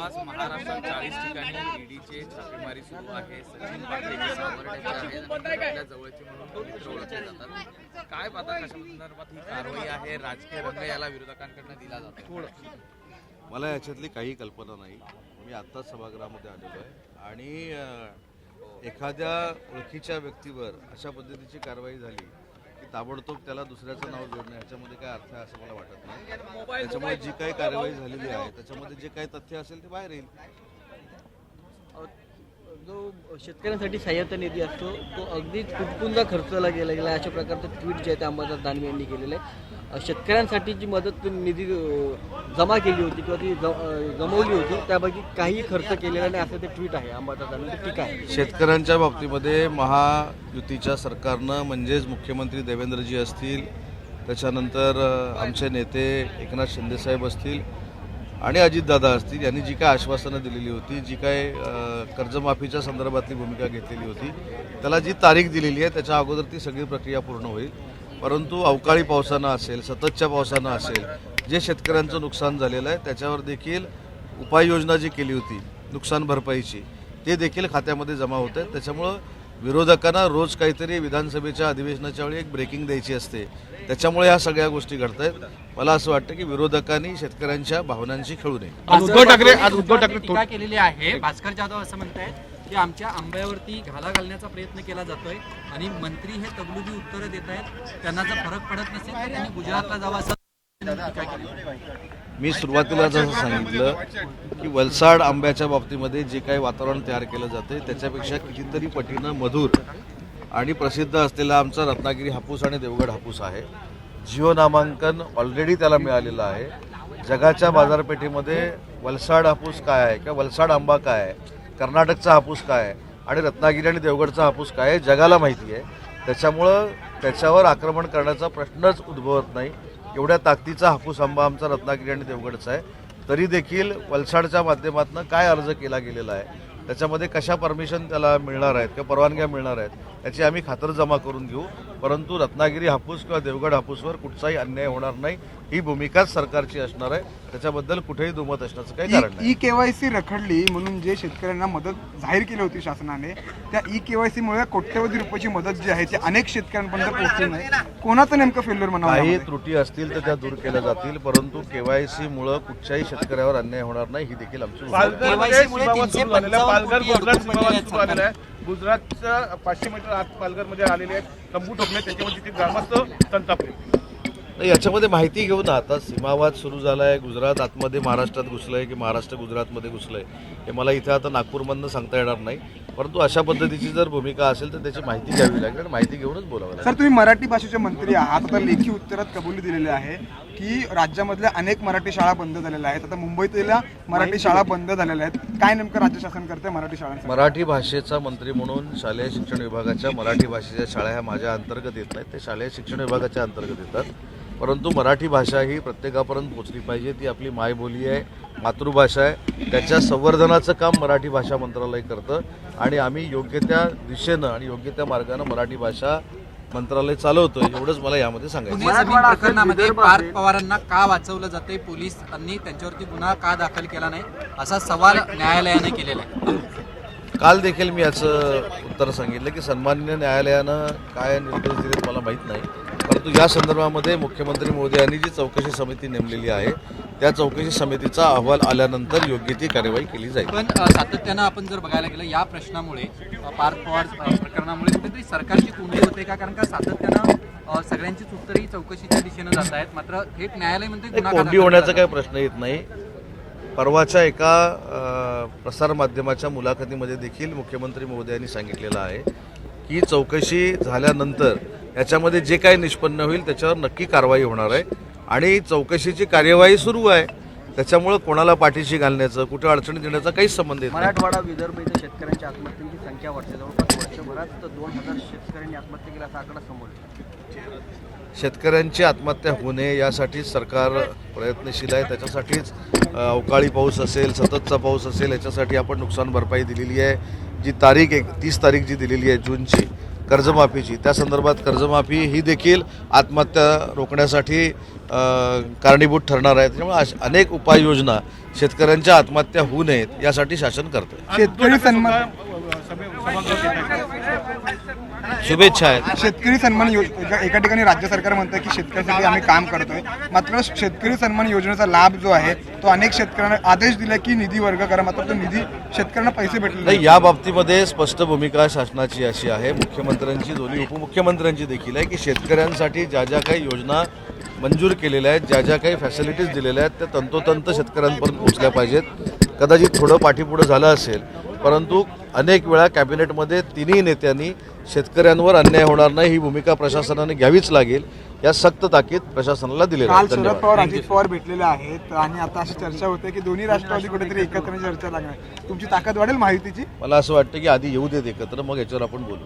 आज महाराष्ट्रात 40 ठिकाणी ईडीचे छापेमारी सुरू आहे. सचिन पाटील हे सावर्ड्याचे आहेत आणि आपल्या जवळचे म्हणून पवित्र ओळखले जातात. काय पाहता कशा संदर्भात ही कारवाई आहे? राजकीय रंग याला विरोधकांकडून दिला जातो. मला याच्यातली काही कल्पना नाही. मी आत्ताच सभागृहामध्ये आलेलो आहे आणि एखाद्या ओळखीच्या व्यक्तीवर अशा पद्धतीची कारवाई झाली की ताबडतोब त्याला दुसऱ्याचं नाव जोडणं याच्यामध्ये काय अर्थ आहे असं मला वाटत नाही. त्याच्यामुळे जी काही कारवाई झालेली आहे त्याच्यामध्ये जे काही तथ्य असेल ते बाहेर येईल. जो शेतकऱ्यांसाठी सहाय्यता निधी असतो तो अगदी तुटपुंजा खर्चला गेला अशा प्रकारचं ट्विट जे आहे ते अंबादास दानवे यांनी केलेलं आहे. शेतकऱ्यांसाठी जी मदत निधी जमा केली होती किंवा ती जमवली होती त्यापैकी काही खर्च केलेला नाही असं ते ट्विट आहे अंबादास दानवे. ठीक आहे, शेतकऱ्यांच्या बाबतीमध्ये महायुतीच्या सरकारनं म्हणजेच मुख्यमंत्री देवेंद्रजी असतील, त्याच्यानंतर आमचे नेते एकनाथ शिंदेसाहेब असतील आणि अजितदादा असतील यांनी जी काय आश्वासनं दिलेली होती, जी काय कर्जमाफीच्या संदर्भातली भूमिका घेतलेली होती, त्याला जी तारीख दिलेली आहे त्याच्या अगोदर ती सगळी प्रक्रिया पूर्ण होईल. परंतु अवकाळी पावसानं असेल, सततच्या पावसानं असेल, जे शेतकऱ्यांचं नुकसान झालेलं आहे त्याच्यावर देखील उपाययोजना जी केली होती नुकसान भरपाईची ते देखील खात्यामध्ये जमा होत आहेत. त्याच्यामुळं विरोधकांना रोज काहीतरी विधानसभेच्या अधिवेशनाच्या वेळी एक ब्रेकिंग द्यायची असते, त्याच्यामुळे ह्या सगळ्या गोष्टी घडत आहेत. मला असं वाटतं की विरोधकांनी शेतकऱ्यांच्या भावनांशी खेळू नये. उद्धव ठाकरे टीका केलेली आहे. भास्कर जाधव असं म्हणतायत की आमच्या आंब्यावरती घाला घालण्याचा प्रयत्न केला जातोय आणि मंत्री हे तगलुबी उत्तरं देत आहेत. त्यांना जर फरक पडत नसेल तर त्यांनी गुजरातला जावं असं टीका केली. मी सुरुवातीला जसं सांगितलं की वलसाड आंब्याच्या बाबतीमध्ये जे काही वातावरण तयार केलं जाते त्याच्यापेक्षा कितीतरी पटीनं मधुर आणि प्रसिद्ध असलेला आमचा रत्नागिरी हापूस आणि देवगड हापूस आहे. जिओ नामांकन ऑलरेडी त्याला मिळालेलं आहे. जगाच्या बाजारपेठेमध्ये वलसाड हापूस काय आहे किंवा वलसाड आंबा काय आहे, कर्नाटकचा हापूस काय आहे आणि रत्नागिरी आणि देवगडचा हापूस काय आहे जगाला माहिती आहे. त्याच्यामुळं त्याच्यावर आक्रमण करण्याचा प्रश्नच उद्भवत नाही. एवढ्या ताकदीचा हापूस आंबा आमचा रत्नागिरी आणि देवगडचा आहे. तरी देखील वलसाडच्या माध्यमातून काय अर्ज केला गेलेला आहे, त्याच्यामध्ये कशा परमिशन त्याला मिळणार आहेत किंवा परवानग्या मिळणार आहेत याची आम्ही खातरजमा करून घेऊ. परंतु रत्नागिरी हापूस किंवा देवगड हापूसवर कुठचाही अन्याय होणार नाही ही भूमिकाच सरकारची असणार आहे. त्याच्याबद्दल कुठेही दुमत असण्याचं काही कारण नाही. ई-केवायसी रखडली म्हणून जे शेतकऱ्यांना मदत जाहीर केली होती शासनाने, त्या ई-केवायसी मुळे कोट्यवधी रुपयाची मदत जी आहे ती अनेक शेतकऱ्यांपर्यंत पोहोचली नाही. कोणाचं नेमकं फेल्युअर म्हणावं? काही त्रुटी असतील तर त्या दूर केल्या जातील, परंतु केवायसी मुळे कुठच्याही शेतकऱ्यावर अन्याय होणार नाही ही देखील आमची गुजरातच्या 500 मीटर आत पालघरमध्ये आलेले आहेत, तंबू ठोकले, त्याच्यामध्ये तिथे ग्रामस्थ संतापले. नाही, याच्यामध्ये माहिती घेऊ ना. आता सीमावाद सुरू झाला आहे. गुजरात आतमध्ये महाराष्ट्रात घुसलंय की महाराष्ट्र गुजरातमध्ये घुसलंय हे मला इथे आता नागपूरमधनं सांगता येणार नाही. परंतु अशा पद्धतीची जर भूमिका असेल तर त्याची माहिती घ्यावी लागेल आणि माहिती घेऊनच बोलावं लागेल. सर, तुम्ही मराठी भाषेचे मंत्री आहात. आता लेखी उत्तरात कबुली दिलेली आहे की राज्यामधल्या अनेक मराठी शाळा बंद झालेल्या आहेत. आता मुंबईतल्या मराठी शाळा बंद झालेल्या आहेत. काय नेमकं राज्य शासन करते मराठी शाळांसाठी? मराठी भाषेचा मंत्री म्हणून शालेय शिक्षण विभागाच्या मराठी भाषेच्या शाळा ह्या माझ्या अंतर्गत येत नाहीत, ते शालेय शिक्षण विभागाच्या अंतर्गत येतात. परंतु मराठी भाषा ही प्रत्येकापर्यंत पोचली पाहिजे. ती आपली मायबोली आहे, मातृभाषा आहे. त्याच्या संवर्धनाचं काम मराठी भाषा मंत्रालय करतं आणि आम्ही योग्य त्या दिशेनं आणि योग्य त्या मार्गानं मराठी भाषा मंत्रालय चालवतं. एवढंच मला यामध्ये सांगायचं. पुणे जमीन प्रकरणामध्ये पार्थ पवारांना का वाचवलं जाते, पोलिसांनी त्यांच्यावरती गुन्हा का दाखल केला नाही असा सवाल न्यायालयाने केलेला आहे. काल देखील मी याचं उत्तर सांगितलं की सन्माननीय न्यायालयानं काय निर्देश दिलेत मला माहीत नाही. परंतु या संदर्भामध्ये मुख्यमंत्री महोदयांनी जी चौकशी समिती नेमलेली आहे त्या चौकशी समितीचा अहवाल आल्यानंतर योग्य ती कार्यवाही केली जाईल. पण सातत्यानं आपण जर बघायला गेलं या प्रश्नामुळे पार्थ पवार प्रकरणामुळे कुठेतरी सरकारची कोंडी होते का? कारण का सातत्यानं सगळ्यांचीच उत्तरही चौकशीच्या दिशेनं जात आहेत, मात्र थेट न्यायालय म्हणते कोंडी होण्याचा काही प्रश्न येत नाही. परवाच्या एका प्रसारमाध्यमाच्या मुलाखतीमध्ये देखील मुख्यमंत्री महोदयांनी सांगितलेलं आहे की चौकशी झाल्यानंतर याच्यामध्ये जे काही निष्पन्न होईल त्याच्यावर नक्की कारवाई होणार आहे आणि चौकशीची कार्यवाही सुरू आहे. त्याच्यामुळे कोणाला पाठीशी घालण्याचं, कुठे अडचणी देण्याचा काहीच संबंध येत नाही. मराठवाडा विदर्भ इथे शेतकऱ्यांच्या आत्महत्यांची संख्या वाढते. जवळपास वर्षभरात 2000 शेतकऱ्यांनी आत्महत्या केला असा आकडा समोर येतो. शेतकऱ्यांची आत्महत्या होऊ नये यासाठी सरकार प्रयत्नशील आहे. त्याच्यासाठीच अवकाळी पाऊस असेल, सततचा पाऊस असेल, याच्यासाठी आपण नुकसान भरपाई दिलेली आहे. जी तारीख 30 तारीख जी दिलेली आहे जूनची, कर्जमाफीची, त्या संदर्भात कर्जमाफी ही देखील आत्महत्या रोखण्यासाठी कारणीभूत ठरणार आहे. त्यामुळे अनेक उपाययोजना शेतकऱ्यांच्या आत्महत्या होऊ नयेत यासाठी शासन करतं. शेतकरी सन्मान शुभेच्छा आहेत. शेतकरी सन्मान एका ठिकाणी राज्य सरकार म्हणतं की शेतकऱ्यांसाठी आम्ही काम करतोय, मात्र शेतकरी सन्मान योजनेचा लाभ जो आहे तो अनेक शेतकऱ्यांना आदेश दिला की निधी वर्ग करा, मात्र तो निधी शेतकऱ्यांना पैसे भेटले नाही, या बाबतीमध्ये स्पष्ट भूमिका शासनाची अशी आहे, मुख्यमंत्र्यांची, दोन्ही उपमुख्यमंत्र्यांची देखील आहे की शेतकऱ्यांसाठी ज्या ज्या काही योजना मंजूर केलेल्या आहेत, ज्या ज्या काही फॅसिलिटीज दिलेल्या आहेत त्या तंतोतंत शेतकऱ्यांपर्यंत पोहोचल्या पाहिजेत. कदाचित थोडं पाठीपुढं झालं असेल, परंतु अनेक वेळा कॅबिनेटमध्ये तिन्ही नेत्यांनी शेतकऱ्यांवर अन्याय होणार नाही ही भूमिका प्रशासनाने घ्यावीच लागेल या सक्त ताकीद प्रशासनाला दिलेली काल आहे. शरद धन्यवाद. पवार अजित पवार भेटलेले आहेत आणि आता अशी चर्चा होते की दोन्ही राष्ट्रवादी कुठेतरी एकत्र चर्चा लागणार. तुमची ताकद वाढेल महायुतीची? मला असं वाटतं की आधी येऊ देत एकत्र, मग याच्यावर आपण बोलू.